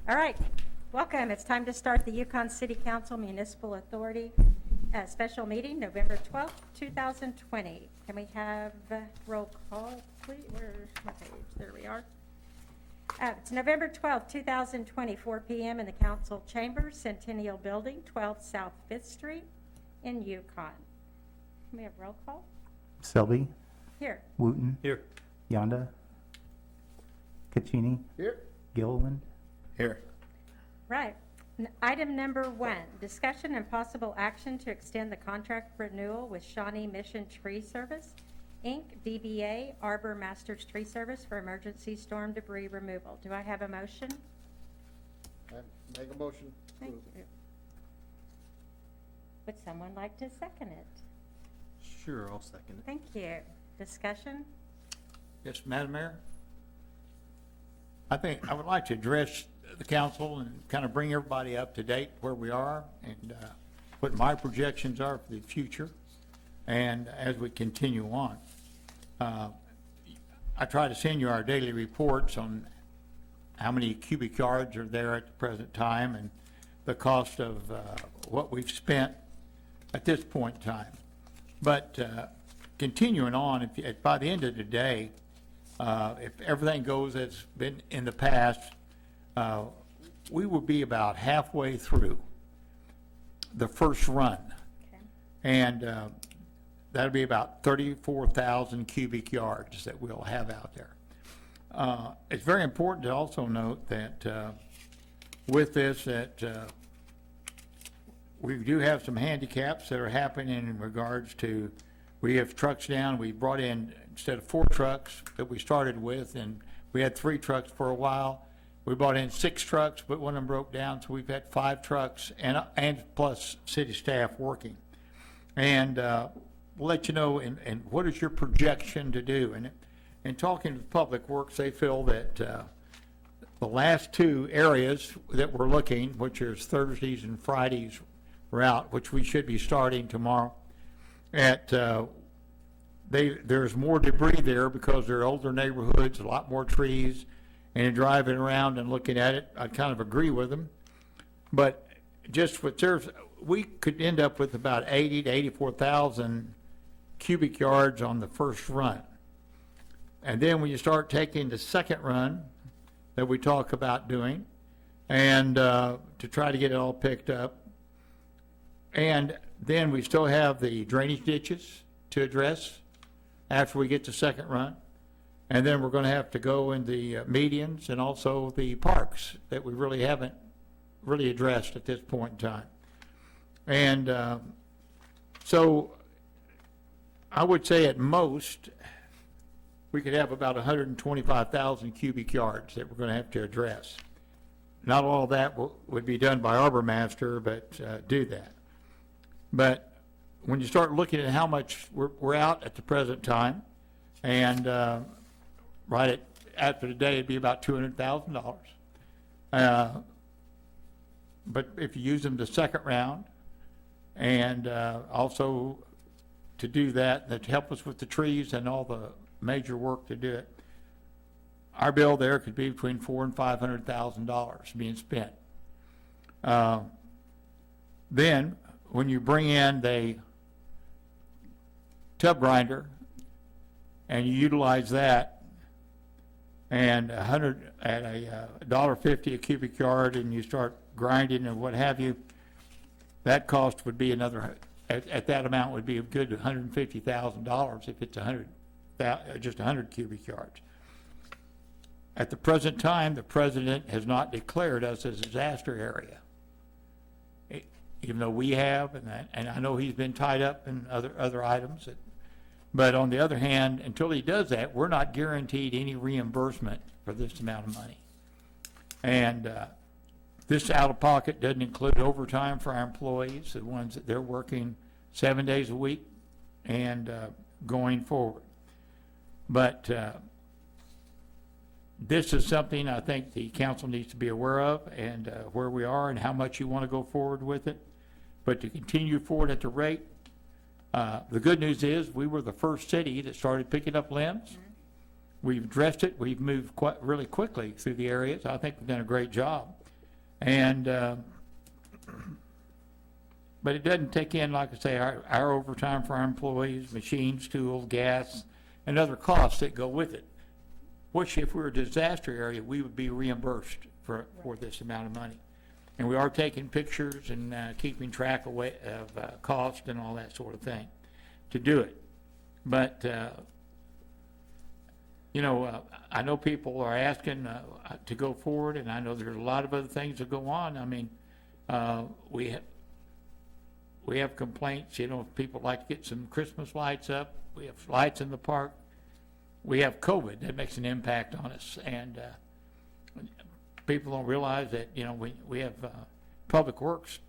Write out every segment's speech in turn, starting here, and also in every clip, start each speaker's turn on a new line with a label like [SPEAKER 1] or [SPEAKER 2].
[SPEAKER 1] All right, welcome. It's time to start the Yukon City Council Municipal Authority special meeting, November 12th, 2020. Can we have roll call, please? Where's my page? There we are. It's November 12th, 2020, 4 p.m. in the Council Chambers, Centennial Building, 12 South 5th Street in Yukon. Can we have roll call?
[SPEAKER 2] Selby.
[SPEAKER 1] Here.
[SPEAKER 2] Wooten.
[SPEAKER 3] Here.
[SPEAKER 2] Yonda. Caccini.
[SPEAKER 3] Here.
[SPEAKER 2] Gilliland.
[SPEAKER 3] Here.
[SPEAKER 1] Right. Item number 1, discussion and possible action to extend the contract renewal with Shawnee Mission Tree Service, Inc., DBA Arbor Masters Tree Service for emergency storm debris removal. Do I have a motion?
[SPEAKER 3] Make a motion.
[SPEAKER 1] Thank you. Would someone like to second it?
[SPEAKER 4] Sure, I'll second it.
[SPEAKER 1] Thank you. Discussion?
[SPEAKER 3] Yes, Madam Mayor. I think I would like to address the council and kind of bring everybody up to date where we are and what my projections are for the future. And as we continue on, I try to send you our daily reports on how many cubic yards are there at the present time and the cost of what we've spent at this point in time. But continuing on, by the end of the day, if everything goes as been in the past, we will be about halfway through the first run.
[SPEAKER 1] Okay.
[SPEAKER 3] And that'll be about 34,000 cubic yards that we'll have out there. It's very important to also note that with this that we do have some handicaps that are happening in regards to, we have trucks down. We brought in, instead of 4 trucks that we started with, and we had 3 trucks for a while, we brought in 6 trucks, but one of them broke down, so we've had 5 trucks and plus city staff working. And we'll let you know, and what is your projection to do? And in talking to Public Works, they feel that the last 2 areas that we're looking, which is Thursdays and Fridays route, which we should be starting tomorrow, there's more debris there because they're older neighborhoods, a lot more trees, and driving around and looking at it, I kind of agree with them. But just with we could end up with about 80 to 84,000 cubic yards on the first run. And then when you start taking the second run that we talk about doing, and to try to get it all picked up, and then we still have the drainage ditches to address after we get the second run. And then we're going to have to go in the medians and also the parks that we really haven't really addressed at this point in time. And so I would say at most we could have about 125,000 cubic yards that we're going to have to address. Not all of that would be done by Arbor Master, but do that. But when you start looking at how much we're out at the present time, and right after today, it'd be about $200,000. But if you use them the second round, and also to do that help us with the trees and all the major work to do it, our bill there could be between $400,000 and $500,000 being spent. Then, when you bring in the tub grinder and you utilize that, and $1.50 a cubic yard, and you start grinding and what have you, that cost would be another, at that amount would be a good $150,000 if it's just 100 cubic yards. At the present time, the president has not declared us as a disaster area, even though we have, and I know he's been tied up in other items. But on the other hand, until he does that, we're not guaranteed any reimbursement for this amount of money. And this out-of-pocket doesn't include overtime for our employees, the ones that they're working 7 days a week and going forward. But this is something I think the council needs to be aware of, and where we are and how much you want to go forward with it. But to continue forward at the rate, the good news is we were the first city that started picking up limbs. We've addressed it. We've moved really quickly through the areas. I think we've done a great job. And, but it doesn't take in, like I say, our overtime for our employees, machines, tools, gas, and other costs that go with it. Which, if we were a disaster area, we would be reimbursed for this amount of money. And we are taking pictures and keeping track of cost and all that sort of thing to do it. But, I know people are asking to go forward, and I know there's a lot of other things that go on. I mean, we have complaints, people like to get some Christmas lights up. We have lights in the park. We have COVID that makes an impact on us, and people don't realize that, we have Public Works.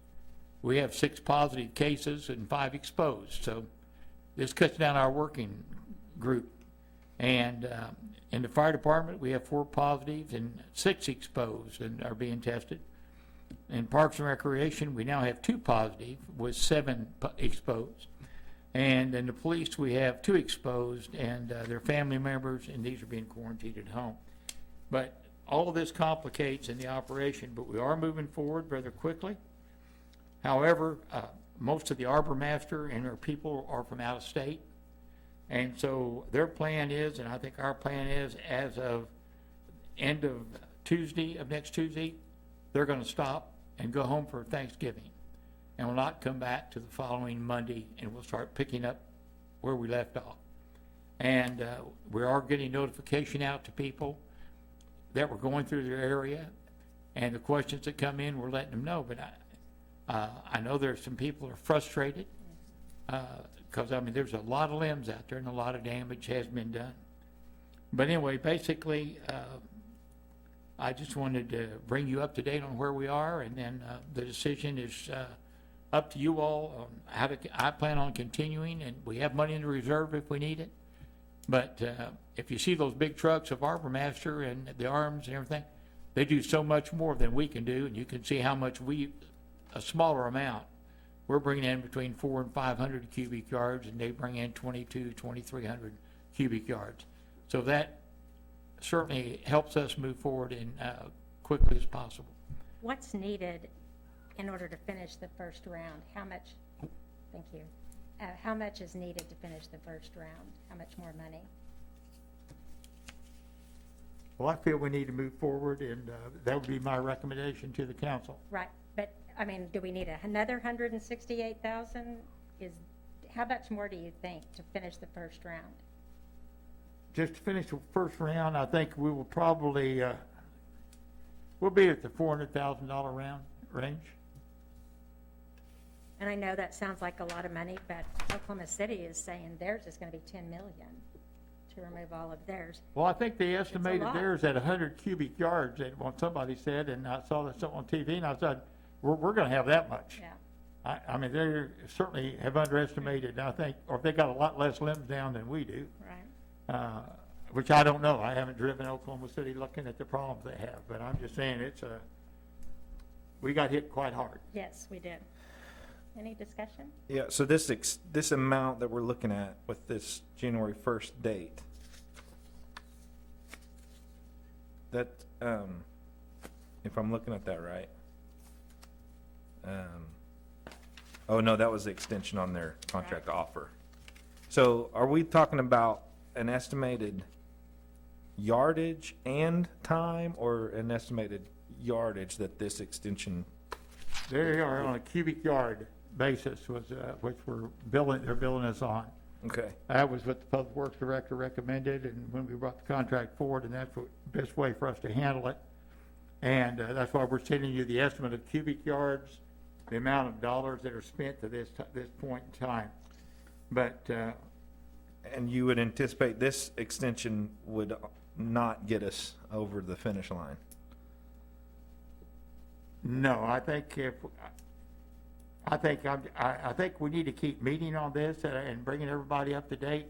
[SPEAKER 3] We have 6 positive cases and 5 exposed, so this cuts down our working group. And in the fire department, we have 4 positives and 6 exposed and are being tested. In Parks and Recreation, we now have 2 positive with 7 exposed. And in the police, we have 2 exposed, and their family members, and these are being quarantined at home. But all of this complicates in the operation, but we are moving forward rather quickly. However, most of the arbor master and their people are from out of state. And so their plan is, and I think our plan is, as of end of next Tuesday, they're going to stop and go home for Thanksgiving. And will not come back to the following Monday, and we'll start picking up where we left off. And we are getting notification out to people that we're going through their area, and the questions that come in, we're letting them know. But I know there's some people who are frustrated because, there's a lot of limbs out there and a lot of damage has been done. But anyway, basically, I just wanted to bring you up to date on where we are, and then the decision is up to you all on I plan on continuing, and we have money in the reserve if we need it. But if you see those big trucks of Arbor Master and the arms and everything, they do so much more than we can do, and you can see how much a smaller amount, we're bringing in between 400 and 500 cubic yards, and they bring in 2,300 cubic yards. So that certainly helps us move forward in quickly as possible.
[SPEAKER 1] What's needed in order to finish the first round? How much, thank you, how much is needed to finish the first round? How much more money?
[SPEAKER 3] Well, I feel we need to move forward, and that would be my recommendation to the council.
[SPEAKER 1] Right, but, do we need another 168,000? How much more do you think to finish the first round?
[SPEAKER 3] Just to finish the first round, I think we will probably, we'll be at the $400,000 range.
[SPEAKER 1] And I know that sounds like a lot of money, but Oklahoma City is saying theirs is going to be $10 million to remove all of theirs.
[SPEAKER 3] Well, I think they estimated
[SPEAKER 1] lot.
[SPEAKER 3] theirs at 100 cubic yards, that what somebody said, and I saw that something on TV, and I said, we're going to have that much.
[SPEAKER 1] Yeah.
[SPEAKER 3] They certainly have underestimated, I think, or they got a lot less limbs down than we do.
[SPEAKER 1] Right.
[SPEAKER 3] Which I don't know. I haven't driven Oklahoma City looking at the problems they have, but I'm just saying we got hit quite hard.
[SPEAKER 1] Yes, we did. Any discussion?
[SPEAKER 5] Yeah, so this amount that we're looking at with this January 1st date, that, if I'm looking at that right, oh no, that was the extension on their contract offer. So are we talking about an estimated yardage and time, or an estimated yardage that this extension?
[SPEAKER 3] They are on a cubic yard basis, which they're billing us on.
[SPEAKER 5] Okay.
[SPEAKER 3] That was what the Public Works Director recommended, and when we brought the contract forward, and that's the best way for us to handle it. And that's why we're sending you the estimate of cubic yards, the amount of dollars that are spent to this point in time. But
[SPEAKER 5] And you would anticipate this extension would not get us over the finish line?
[SPEAKER 3] no, I think we need to keep meeting on this and bringing everybody up to date.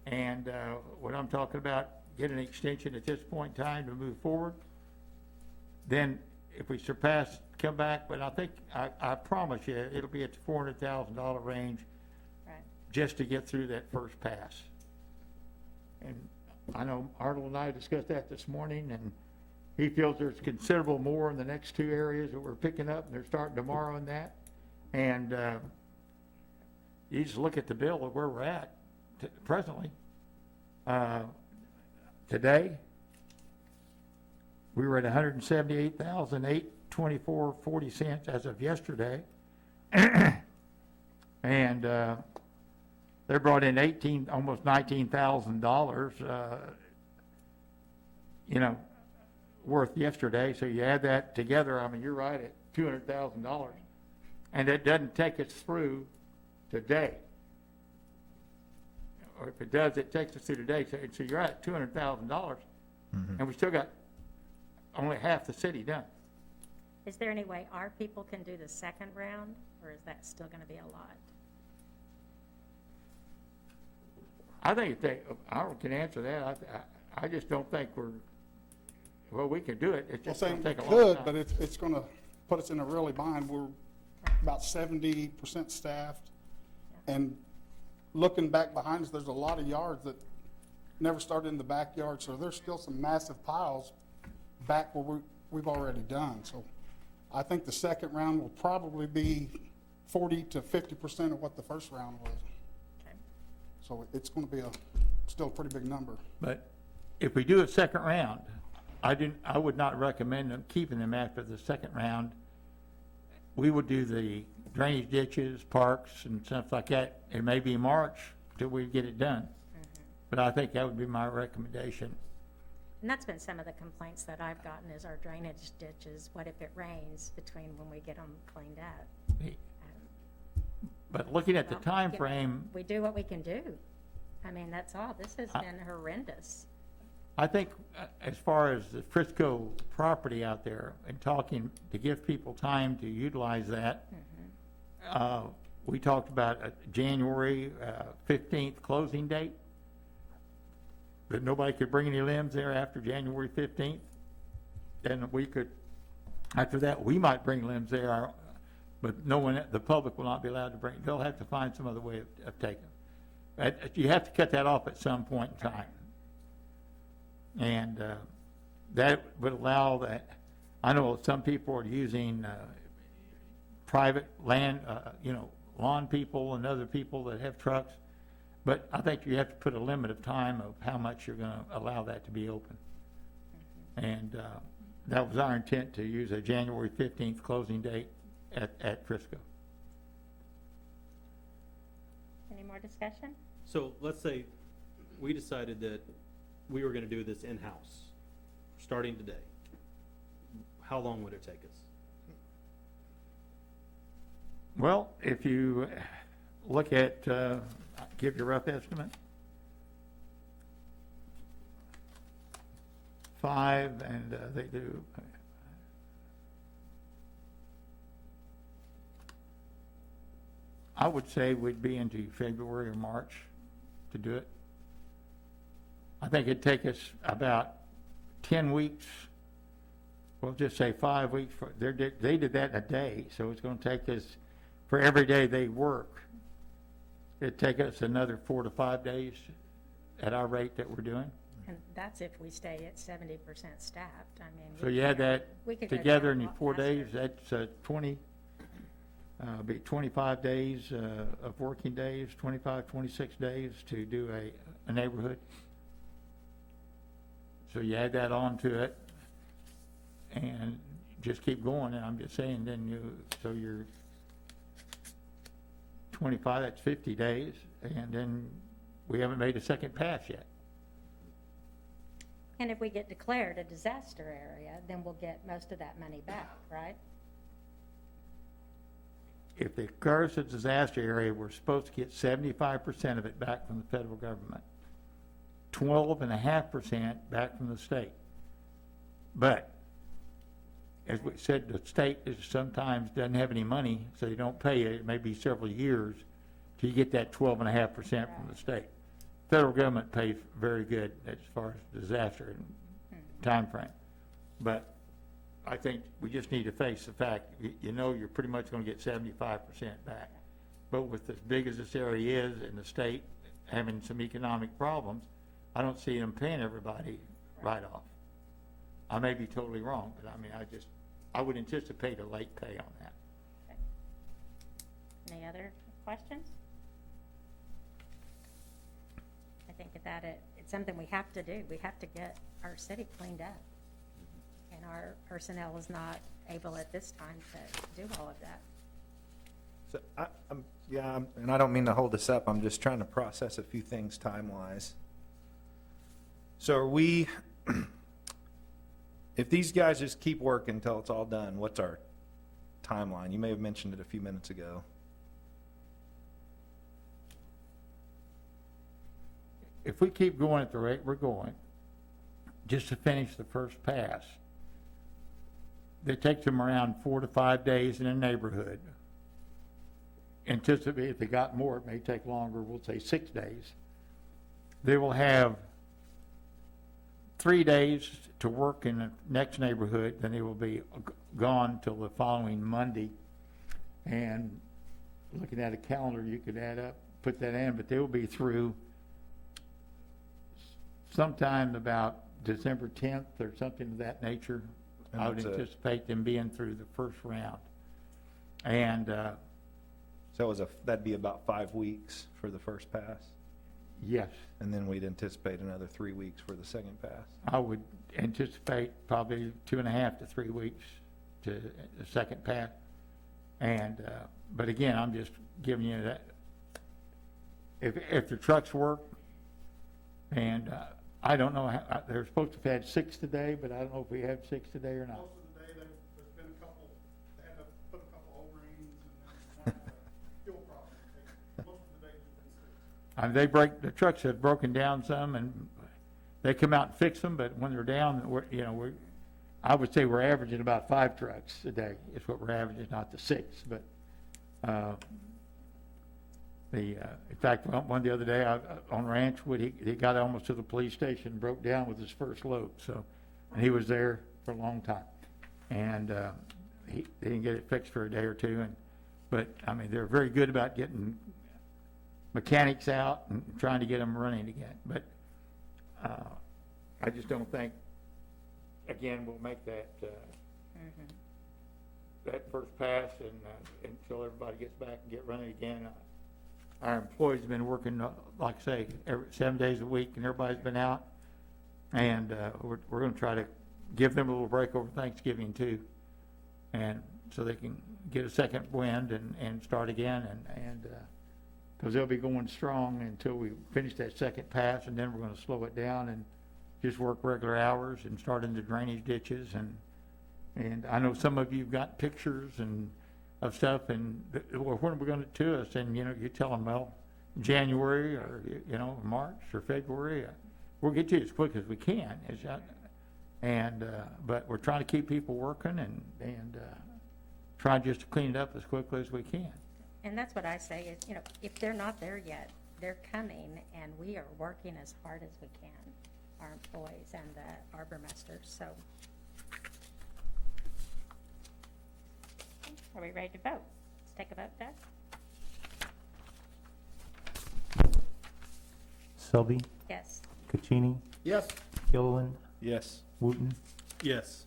[SPEAKER 3] And what I'm talking about, get an extension at this point in time to move forward. Then if we surpass, come back, but I think, I promise you, it'll be at the $400,000 range.
[SPEAKER 1] Right.
[SPEAKER 3] Just to get through that first pass. And I know Arnold and I discussed that this morning, and He feels there's considerable more in the next two areas that we're picking up, and they're starting tomorrow on that. And you just look at the bill of where we're at presently. Today, we were at $178,824.40 as of yesterday. And they brought in almost $19,000, worth yesterday. So you add that together, I mean, you're right at $200,000. And it doesn't take us through today. Or if it does, it takes us through today. So you're at $200,000, and we still got only half the city done.
[SPEAKER 1] Is there any way our people can do the second round, or is that still going to be a lot?
[SPEAKER 3] I think I can answer that. I just don't think we can do it. It's
[SPEAKER 6] Well,
[SPEAKER 3] just
[SPEAKER 6] saying
[SPEAKER 3] going to
[SPEAKER 6] we
[SPEAKER 3] take a long
[SPEAKER 6] could,
[SPEAKER 3] time.
[SPEAKER 6] but it's gonna put us in a really bind. We're about 70% staffed. And looking back behind us, there's a lot of yards that never started in the backyard, so there's still some massive piles back where we've already done. So I think the second round will probably be 40 to 50% of what the first round was.
[SPEAKER 1] Okay.
[SPEAKER 6] So it's gonna be still a pretty big number.
[SPEAKER 3] But if we do a second round, I would not recommend them keeping them after the second round. We would do the drainage ditches, parks, and stuff like that. It may be March till we get it done. But I think that would be my recommendation.
[SPEAKER 1] And that's been some of the complaints that I've gotten is our drainage ditches. What if it rains between when we get them cleaned up?
[SPEAKER 3] But looking at the
[SPEAKER 1] Well,
[SPEAKER 3] time frame,
[SPEAKER 1] We do what we can do. I mean, that's all. This has been horrendous.
[SPEAKER 3] I think as far as the Frisco property out there and talking to give people time to utilize that, we talked about a January 15th closing date. That nobody could bring any limbs there after January 15th. Then we could, after that, we might bring limbs there, but no one, the public will not be allowed to bring. They'll have to find some other way of taking them. You have to cut that off at some point in time. And that would allow that. I know some people are using private land, lawn people and other people that have trucks. But I think you have to put a limit of time of how much you're going to allow that to be open. And that was our intent, to use a January 15th closing date at Frisco.
[SPEAKER 1] Any more discussion?
[SPEAKER 4] So let's say we decided that we were gonna do this in-house, starting today. How long would it take us?
[SPEAKER 3] Well, if you look at, give you a rough estimate. 5, and they do. I would say we'd be into February or March to do it. I think it'd take us about 10 weeks. We'll just say 5 weeks. They did that in a day, so it's going to take us, for every day they work, it'd take us another 4 to 5 days at our rate that we're doing.
[SPEAKER 1] And that's if we stay at 70% staffed. I mean.
[SPEAKER 3] So you add that
[SPEAKER 1] we could go
[SPEAKER 3] together
[SPEAKER 1] down a
[SPEAKER 3] in
[SPEAKER 1] lot
[SPEAKER 3] 4 days,
[SPEAKER 1] faster.
[SPEAKER 3] that's 25 days of working days, 25, 26 days to do a neighborhood. So you add that on to it and just keep going. And I'm just saying, then so you're 25, that's 50 days. And then we haven't made a second pass yet.
[SPEAKER 1] And if we get declared a disaster area, then we'll get most of that money back, right?
[SPEAKER 3] If the occurs a disaster area, we're supposed to get 75% of it back from the federal government, 12.5% back from the state. But as we said, the state sometimes doesn't have any money, so they don't pay it. It may be several years till you get that 12.5% from the state. Federal government pays very good as far as disaster and time frame. But I think we just need to face the fact, you're pretty much going to get 75% back. But with as big as this area is and the state having some economic problems, I don't see them paying everybody right off. I may be totally wrong, but I mean, I would anticipate a late pay on that.
[SPEAKER 1] Any other questions? I think that it's something we have to do. We have to get our city cleaned up. And our personnel is not able at this time to do all of that.
[SPEAKER 5] So and I don't mean to hold this up, I'm just trying to process a few things time-wise. So are we, if these guys just keep working until it's all done, what's our timeline? You may have mentioned it a few minutes ago.
[SPEAKER 3] If we keep going at the rate we're going, just to finish the first pass, it takes them around 4 to 5 days in a neighborhood. Anticipate if they got more, it may take longer, we'll say 6 days. They will have 3 days to work in the next neighborhood, then they will be gone till the following Monday. And looking at a calendar, you could add up, put that in, but they will be through sometime about December 10th or something of that nature.
[SPEAKER 5] And
[SPEAKER 3] I would
[SPEAKER 5] that's it.
[SPEAKER 3] anticipate them being through the first round. And,
[SPEAKER 5] So that'd be about 5 weeks for the first pass,
[SPEAKER 3] yes,
[SPEAKER 5] and then we'd anticipate another 3 weeks for the second pass.
[SPEAKER 3] I would anticipate probably 2.5 to 3 weeks to the second pass. And, but again, I'm just giving you that. If the trucks work, and I don't know, they're supposed to have had 6 today, but I don't know if we have 6 today or not.
[SPEAKER 6] Most of the day, there's been a couple, they had to put a couple O-rings and then one had a fuel problem. Most of the day, there's been 6.
[SPEAKER 3] The trucks have broken down some, and they come out and fix them, but when they're down, I would say we're averaging about 5 trucks a day, is what we're averaging, not the 6, but, in fact, one the other day, on Ranchwood, he got almost to the police station, and broke down with his first load, so, and he was there for a long time. And, they didn't get it fixed for a day or two, but, I mean, they're very good about getting mechanics out and trying to get them running again, but, I just don't think, again, we'll make that, that first pass until everybody gets back and get running again. Our employees have been working, like I say, 7 days a week, and everybody's been out. And we're going to try to give them a little break over Thanksgiving too, and so they can get a second wind and start again. And because they'll be going strong until we finish that second pass, and then we're going to slow it down and just work regular hours and start into drainage ditches. And I know some of you've got pictures and of stuff, and well, when are we going to do us? And you tell them, well, January or March or February. We'll get to you as quick as we can. But we're trying to keep people working and trying just to clean it up as quickly as we can.
[SPEAKER 1] And that's what I say is, if they're not there yet, they're coming, and we are working as hard as we can, our employees and the arbor masters, so. Are we ready to vote? Let's take a vote, Doug?
[SPEAKER 2] Selby,
[SPEAKER 1] Yes.
[SPEAKER 2] Caccini,
[SPEAKER 6] Yes.
[SPEAKER 2] Gilliland,
[SPEAKER 5] Yes.
[SPEAKER 2] Wooten.
[SPEAKER 4] Yes.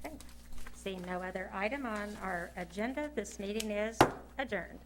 [SPEAKER 1] Okay. Seeing no other item on our agenda, this meeting is adjourned.